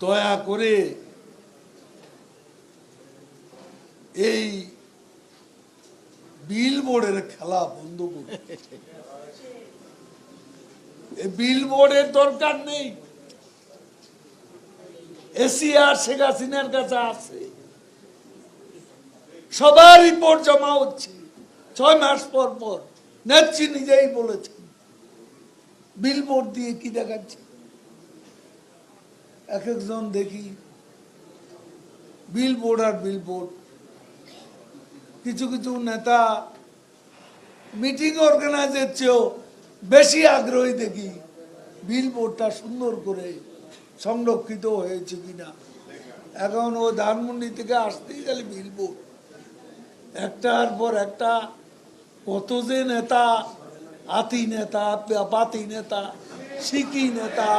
দয়া করে এই বিলবোর্ডের খেলা বন্ধ করুন। এই বিলবোর্ডের দরকার নেই। এসিআর শেখ হাসিনার কাছে আছে, সবার রিপোর্ট জমা হচ্ছে 6 মাস পর পর। নেত্রী নিজেই বলেছেন বিলবোর্ড দিয়ে কি দেখাচ্ছে। এক একজন দেখি বিলবোর্ড আর বিলবোর্ড। কিছু কিছু নেতা মিটিং অর্গানাইজের চেয়েও বেশি আগ্রহী দেখি বিলবোর্ডটা সুন্দর করে সংরক্ষিত হয়েছে কিনা। এখন ও ধানমন্ডি থেকে আসতেই গেলে বিলবোর্ড একটার পর একটা। কত যে নেতা, আতি নেতা, পাতি নেতা, সিকি নেতা।